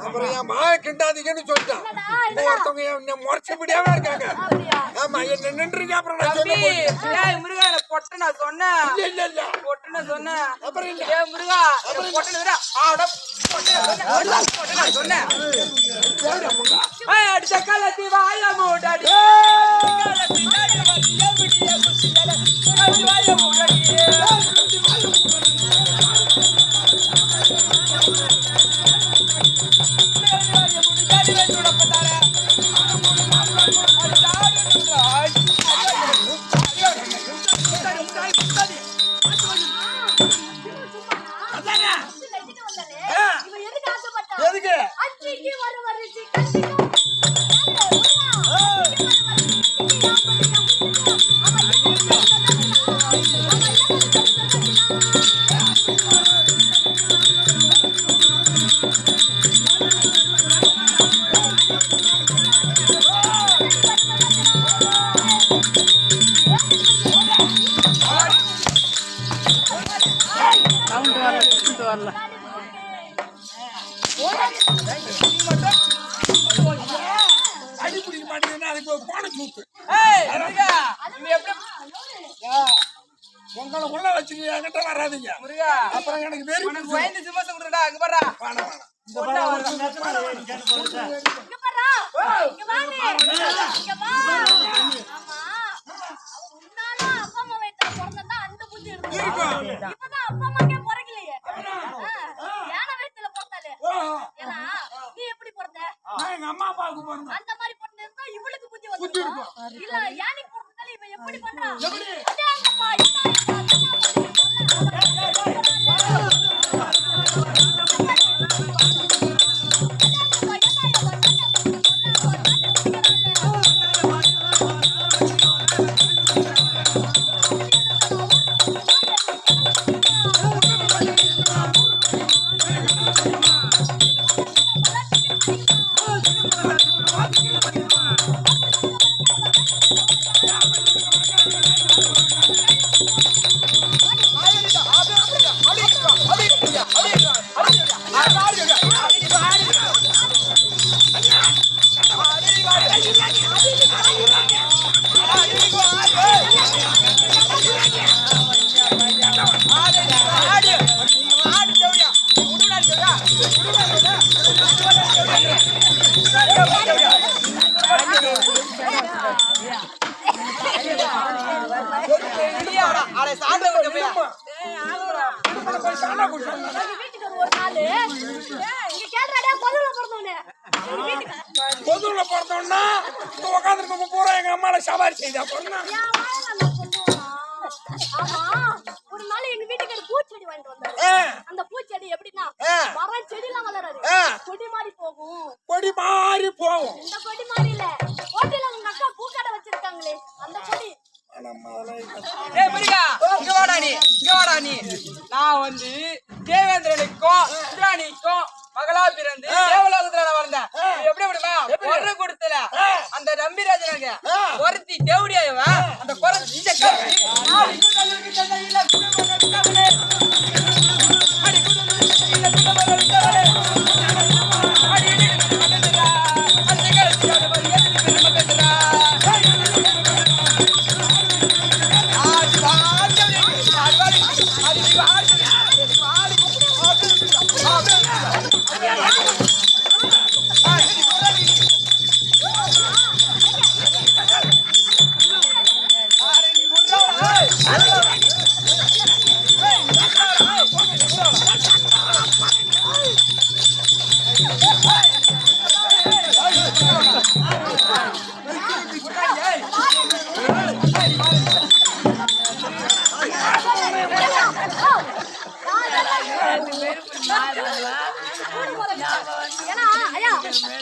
அப்புறம் என் மாய கிண்டாதீங்கன்னு சொல்லிட்டான். ஒருத்தவங்க என்ன முறைச்சபடியாவே இருக்காங்க. ஆமா என்ன நின்றுங்க. அப்புறம் நான் சொன்னேன் முருகா பொட்ட நான் சொன்னேன். இல்ல இல்ல பொட்டுன்னு சொன்னேன். அப்புறம் இல்ல ஏ முருகா பொட்டன விட ஆட பொட்ட நான் சொன்னேன். ஏய் அடிச்ச காலத்தி வாயா மூடாடி. காலத்தி நாடி வலிய விடிய குச்சியல. காலத்தி வாயா மூடாடி. அடிப்பிடிக்க மாட்டேங்குதுன்னா அதுக்கு ஒரு போன சூப்பு. உங்களை உள்ள வச்சுக்க என்கிட்ட வராதிங்க. அப்புறம் எனக்கு வெறி அங்க பாரு எங்க அம்மா அப்பாவுக்கு பிறந்தேன். அந்த மாதிரி பொண்ணு இவளுக்கு புத்தி வந்திருக்கும். இல்ல யானைக்கு பொறந்ததால இவ எப்படி பண்றா? பொதுல பிறந்தோம்னா உட்காந்துருக்க பூரா எங்க அம்மால சவாரி செய்தா பொண்ணா. ஒரு நாள் எங்க வீட்டுக்கு பூச்செடி வாங்கிட்டு வந்தாரு. அந்த பூச்செடி எப்படின்னா மரம் செடி எல்லாம் வளராது, கொடி மாறி போகும். கொடி மாறி போகும். இந்த கொடி மாறி இல்ல, கோட்டையில உங்க அக்கா பூக்கடை வச்சிருக்காங்களே அந்த கொடி. நான் வந்து தேவேந்திரனுக்கும் இந்திராணிக்கும் மகளா பிறந்து தேவலோகத்துல வந்தேன். எப்படி எப்படிமா ஒரு கொடுத்தல அந்த நம்பிராஜனுக்கு ஒருத்தி தேவடியாயவ அந்த குறைச்சி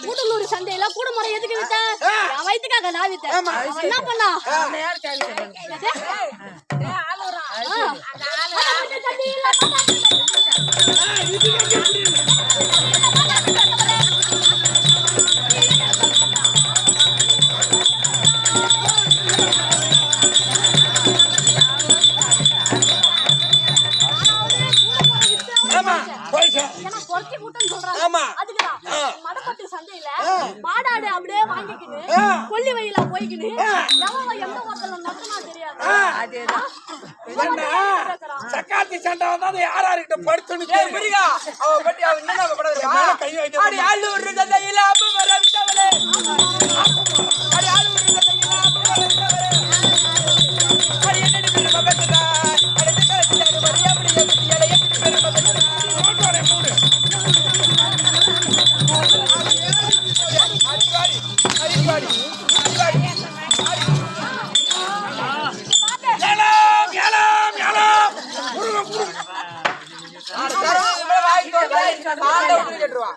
கூட்டலூர் சந்தையில கூடமரம் எதுக்கு வித்த? என் வயிற்றுக்காக நான் வித்தேன். என்ன பண்ணா? மடப்பட்டு சந்தையில மாடாடு அப்படியே வாங்கிக்கிட்டு கொல்லி வழியில போய்க்கிட்டு எவன் எந்த ஒருத்தல நடத்தினா தெரியாது. சக்காத்தி சண்டை வந்தா யாராருக்கிட்ட படுத்துன்னு புரியுதா? அவ பத்தி அவ என்ன பண்றது? கை வைக்க அடி ஆளூர் சந்தையில அப்ப வரவிட்டவளே, அடி ஆளூர் சந்தையில அப்ப வரவிட்டவளே, அடி என்னடி பெருமை பெற்றதா, அடி கலத்திட்டாரு வரியா முடிய குட்டியால எப்படி பெருமை பெற்றதா? அடிவாடி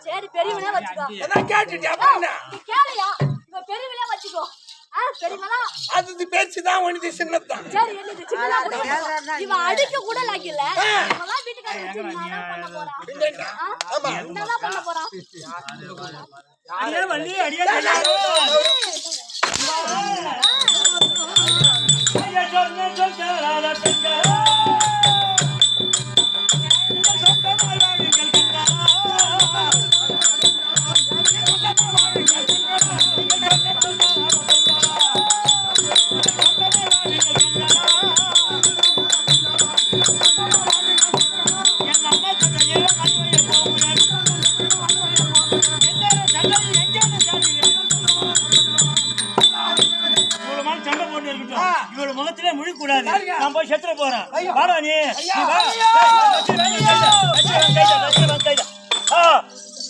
சரி பெரியவனே வச்சுக்கோ. கேட்டுட்டியா? கேளையா இவ பெரியவனே வச்சுக்கோ. பெரியவனா அது பேச்சுதான் ஒண்ணு சின்னதான். சரி என்னது சின்னதா கூட இவ அடிக்க கூட லாக்கில. இவெல்லாம் வீட்டுக்காரர் வச்சு என்னதான் பண்ண போறா? ஆமா என்னதான் பண்ண போறா? அடியே வள்ளி அடியே ஐயா சொன்ன சொல்லாத தங்க நான் போய் செத்துற போறேன். வாடா நீ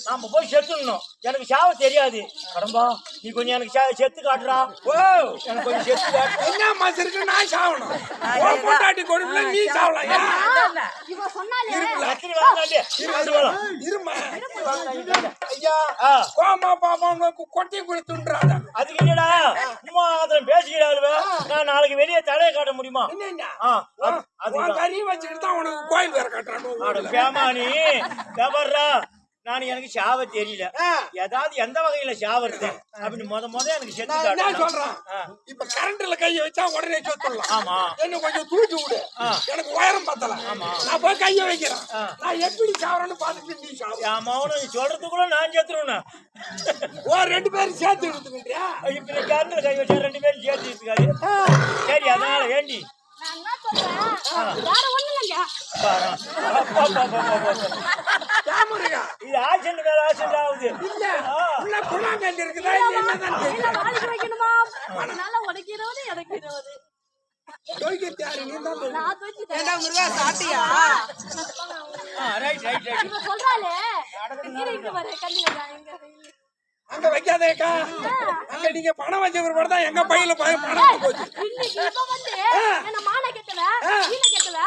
நாம போய் செத்துடணும். எனக்கு சாவ தெரியாது. கடம்பா நீ கொஞ்சம் எனக்கு செத்து காட்டுறா. ஓ எனக்கு கொஞ்சம் செத்து காட்டு. என்ன மாசம் இருக்கு நான் சாவணும். போட்டாட்டி கொடுக்கல நீ சாவலாம். இவ சொன்னாலே இருமா ஐயா கோமா பாப்பா கொட்டி கொடுத்துன்றாத. அதுக்கு இல்லடா சும்மா அதெல்லாம் பேசிக்கிறாளுவே. நான் நாளைக்கு வெளியே தலையை காட்ட முடியுமா? கறி வச்சுக்கிட்டு தான் உனக்கு கோயில் வேற கட்டுறான். பேமானி பேபர்றா நான் எனக்கு சாவ தெரியல. ஏதாவது எந்த வகையில சாவறது அப்படின்னு முத எனக்கு செத்து காட்டு சொல்றான். இப்ப கரண்ட்ல கைய வச்சா உடனே செத்துடலாம். ஆமா என்ன கொஞ்சம் தூக்கி விடு. எனக்கு உயரம் பத்தல. நான் போய் கைய வைக்கிறேன். நான் எப்படி சாவறேன்னு பாத்துட்டு நீ சாவு. ஆமா நீ சொல்றதுக்குள்ள நான் செத்துருவேன். ரெண்டு பேரும் சேர்த்து எடுத்துக்கிட்டியா? இப்ப கரண்ட்ல கை வச்சா ரெண்டு பேரும் சேர்த்து எடுத்துக்காது. சரி அதனால வேண்டி நான் என்ன சொல்றேன் வேற ஒண்ணு இல்லங்க. இது ஆக்சிடென்ட் வேற ஆக்சிடென்ட் ஆகுது. இல்ல உள்ள குள்ளாங்கல் இருக்குதா என்னதான் இல்ல வாளிக்கு வைக்கணுமா? அதனால உடைக்கிறது எடைக்கிறது. தோய்க்கிட்டு யாரு நீ தான் தோய். நான் தோய்க்கிட்டேன். ஏண்டா முருகா சாட்டியா? ரைட் ரைட் ரைட் இவ சொல்றாளே இங்க வர கண்ணில எங்க அங்க வைக்காதேக்கா. அங்க நீங்க பணம் வச்சவர் கூட தான் எங்க பையில பணம் போச்சு. இன்னைக்கு இவ வந்து என்ன மான கேட்டல கீழ கேட்டல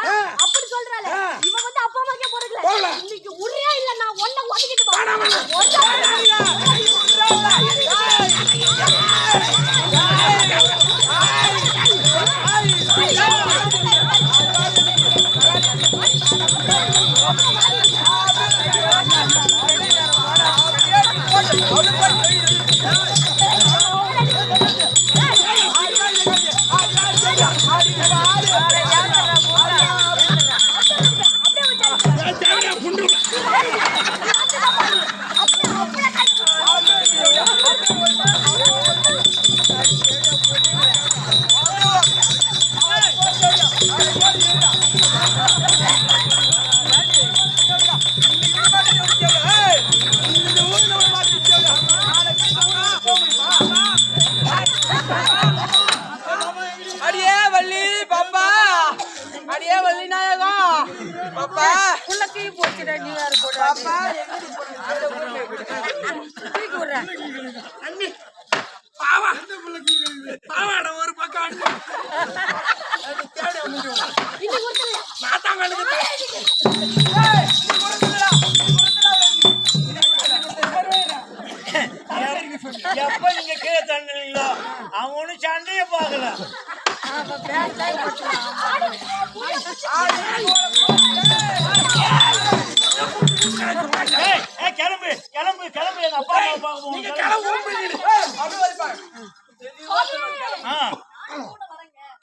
அப்படி சொல்றாளே. இவ வந்து அப்பா அம்மாக்கே போறல. இன்னைக்கு உரியா இல்ல நான் ஒண்ண ஒதுக்கிட்டு அடியே வள்ளி பாப்பா, அடியே வள்ளி நாயகம் பாப்பா. உள்ள கீ போச்சுடா நீ யாரு போட பாப்பா அண்ணி பாவா பாவாட ஒரு பக்கம் அண்ணி தேடி வந்துடுவா. மாத்தாங்களுக்கு எப்ப நீங்க கீழே தண்டீங்களோ அவனும் சண்டையை பார்க்கல. கிளம்பு கிளம்பு கிளம்பு எங்க அப்பா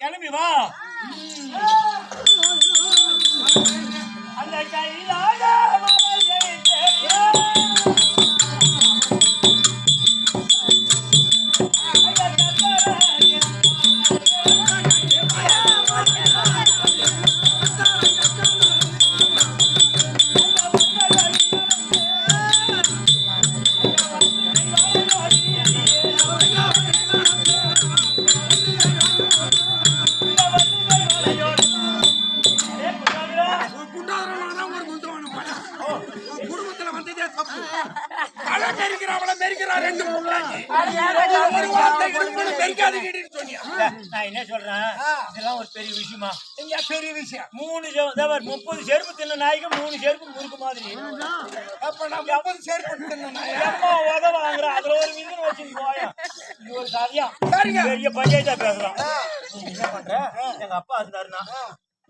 கிளம்பி வா. அந்த கையிலாக அவளை மெரிக்கிறா ரெண்டு பொம்பளைங்க. ஒரு வார்த்தை இருக்கும்போது மெரிக்காதீங்கன்னு சொன்னியா? நான் என்ன சொல்றேன், இதெல்லாம் ஒரு பெரிய விஷயமா? இங்க பெரிய விஷயம். 30 செருப்பு தின்ன நாய்க்கு 3 செருப்பு முறுக்கு மாதிரி. அப்ப நான் 30 செருப்பு தின்னேனா? எம்மா உத வாங்குற அதுல ஒரு வில்லன் வச்சுட்டு போயா. இது ஒரு கதையா சரிங்க. பெரிய பஞ்சாயத்தா பேசலாம். நீ என்ன பண்ற? எங்க அப்பா இருந்தாருன்னா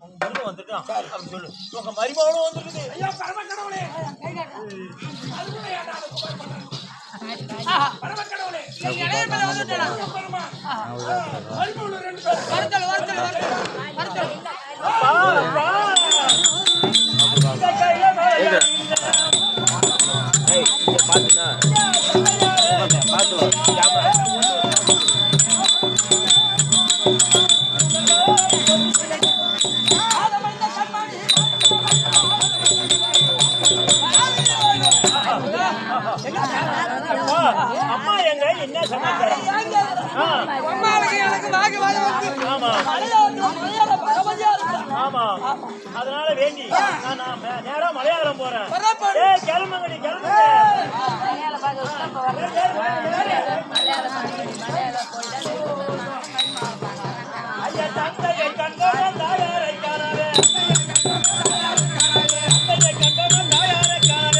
உங்க பொண்ணு வந்துட்டான் அப்படின்னு சொல்லு. உங்க மருமகனும் வந்துருக்குது. ஐயோ பரமக்கடவுளே. பரமக்கடவுளே. இளைய மேல வந்துட்டா மருமகன் ரெண்டு பேர். வரதல் அப்பா, அப்பா. இந்த கையில மழையா இல்ல. அம்மா எங்க என்ன சமாச்சாரம்? ஆமா ஆமா அதனால வேண்டி நான் நேரா மலையாளம் போறேன். கிளம்புங்கடி கிளம்புங்க. ஐயா தந்தையை கண்டோம் தாயாரை காணாத. தந்தையை கண்டோம் தாயாரை காணாத.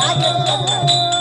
ராஜேந்திர